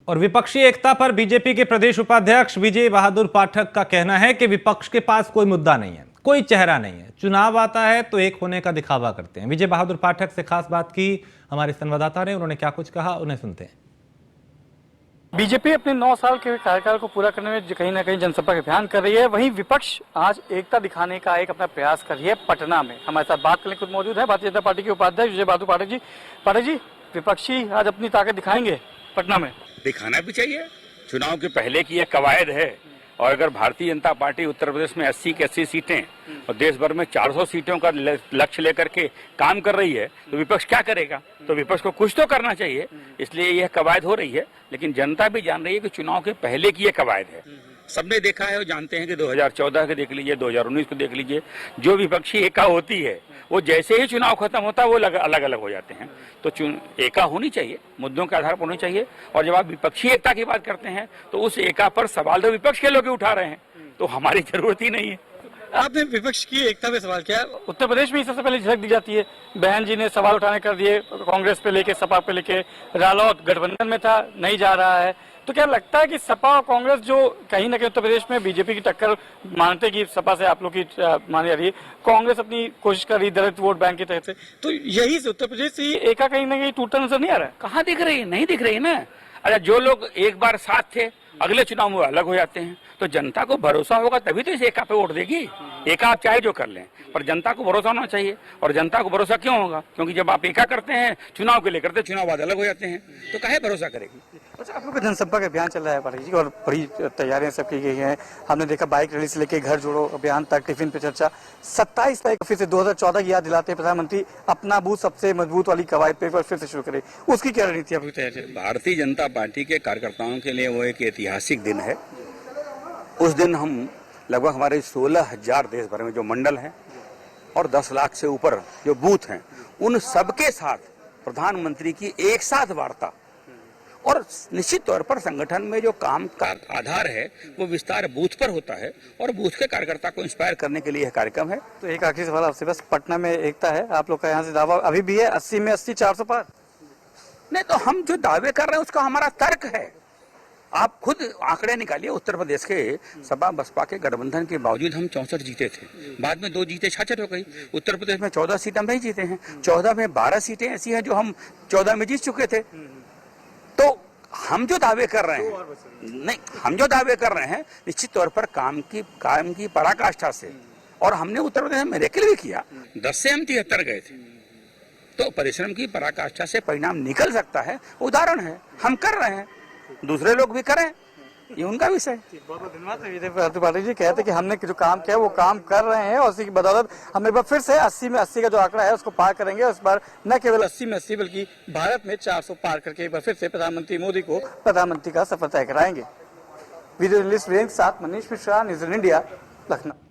और विपक्षी एकता पर बीजेपी के प्रदेश उपाध्यक्ष विजय बहादुर पाठक का कहना है कि विपक्ष के पास कोई मुद्दा नहीं है, कोई चेहरा नहीं है। चुनाव आता है तो एक होने का दिखावा करते हैं। विजय बहादुर पाठक से खास बात की हमारे संवाददाता ने, उन्होंने क्या कुछ कहा, उन्हें सुनते हैं। बीजेपी अपने 9 साल के कार्यकाल को पूरा करने में कहीं ना कहीं जनसंपर्क अभियान कर रही है। वहीं विपक्ष आज एकता दिखाने का एक अपना प्रयास कर रही है पटना में। हमारे साथ बात करने खुद मौजूद है भारतीय जनता पार्टी के उपाध्यक्ष विजय बहादुर पाठक जी। पाठक जी, विपक्षी आज अपनी ताकत दिखाएंगे पटना में? दिखाना भी चाहिए। चुनाव के पहले की यह कवायद है, और अगर भारतीय जनता पार्टी उत्तर प्रदेश में 80 की 80 सीटें और देश भर में 400 सीटों का लक्ष्य लेकर के काम कर रही है, तो विपक्ष क्या करेगा? तो विपक्ष को कुछ तो करना चाहिए। इसलिए यह कवायद हो रही है, लेकिन जनता भी जान रही है कि चुनाव के पहले की यह कवायद है। सबने देखा है, वो जानते हैं कि 2014 के देख लीजिए, 2019 को देख लीजिए, जो विपक्षी एका होती है वो जैसे ही चुनाव खत्म होता है वो अलग अलग हो जाते हैं। तो एका होनी चाहिए, मुद्दों के आधार पर होनी चाहिए। और जब आप विपक्षी एकता की बात करते हैं तो उस एका पर सवाल तो विपक्ष के लोग उठा रहे हैं, तो हमारी जरूरत ही नहीं है। आपने विपक्ष की एकता पे सवाल किया। उत्तर प्रदेश में सबसे पहले झलक दी जाती है। बहन जी ने सवाल उठाने कर दिए, कांग्रेस पे लेके, सपा पे लेके। रालोद गठबंधन में था, नहीं जा रहा है। तो क्या लगता है कि सपा और कांग्रेस जो कहीं ना कहीं उत्तर प्रदेश में बीजेपी की टक्कर मानते कि सपा से आप लोग की मानी जा रही है, कांग्रेस अपनी कोशिश कर रही है दलित वोट बैंक के तहत से, तो यही से उत्तर प्रदेश से एका कहीं ना कहीं टूटता नजर नहीं आ रहा है? कहाँ दिख रही है? नहीं दिख रही है ना। अरे जो लोग एक बार साथ थे, अगले चुनाव में अलग हो जाते हैं। तो जनता को भरोसा होगा तभी तो इस एका पे वोट देगी। एका आप चाहे जो कर लें, पर जनता को भरोसा होना चाहिए। और जनता को भरोसा क्यों होगा? क्योंकि जब आप एका करते हैं, चुनाव के लिए करते हैं, चुनाव बाद अलग हो जाते हैं, तो काहे भरोसा करेगी? अच्छा, आप लोग का जनसंपर्क अभियान चल रहा है पाठक जी, और बड़ी तैयारियां सब की गई हैं। हमने देखा बाइक रैली से लेकर घर जोड़ो अभियान तक, टिफिन पे चर्चा। 27 तारीख फिर से 2014 की याद दिलाते हैं प्रधानमंत्री, अपना बूथ सबसे मजबूत वाली कवायद पे फिर से शुरू करे। उसकी क्या रणनीति आपकी तैयार है? भारतीय जनता पार्टी के कार्यकर्ताओं के लिए वो एक ऐतिहासिक दिन है। उस दिन हम लगभग हमारे 16,000 देश भर में जो मंडल हैं और 10 लाख से ऊपर जो बूथ हैं, उन सबके साथ प्रधानमंत्री की एक साथ वार्ता, और निश्चित तौर पर संगठन में जो काम का आधार है वो विस्तार बूथ पर होता है, और बूथ के कार्यकर्ता को इंस्पायर करने के लिए यह कार्यक्रम है। तो एक आखिरी सवाल आपसे, बस पटना में एकता है, आप लोग का यहाँ से दावा अभी भी है 80 में 80, 400 पार? नहीं, तो हम जो दावे कर रहे हैं उसका हमारा तर्क है। आप खुद आंकड़े निकालिए। उत्तर प्रदेश के सपा बसपा के गठबंधन के बावजूद हम 64 जीते थे, बाद में 2 जीते 66 हो गई। उत्तर प्रदेश में 14 सीट हम नहीं जीते हैं, 14 में 12 सीटें ऐसी हैं जो हम 14 में जीत चुके थे। तो हम जो दावे कर रहे हैं, नहीं, हम जो दावे कर रहे हैं निश्चित तौर पर काम की पराकाष्ठा से, और हमने उत्तर प्रदेश में रेकल भी किया। 10 से हम 73 गए थे, तो परिश्रम की पराकाष्ठा से परिणाम निकल सकता है। उदाहरण है, हम कर रहे हैं, दूसरे लोग भी करें, ये उनका विषय। बहुत बहुत धन्यवाद विजय बहादुर पाठक जी। कहते कि हमने जो काम किया वो काम कर रहे हैं, और उसी की बदौलत हम एक बार फिर से 80 में 80 का जो आंकड़ा है उसको पार करेंगे। उस बार न केवल 80 में 80 बल्कि भारत में 400 पार करके एक बार फिर से प्रधानमंत्री मोदी को प्रधानमंत्री का सफर तय कराएंगे। वीडियो जर्नलिस्ट वीरेंद्र के साथ मनीष मिश्रा, न्यूज़ इंडिया, लखनऊ।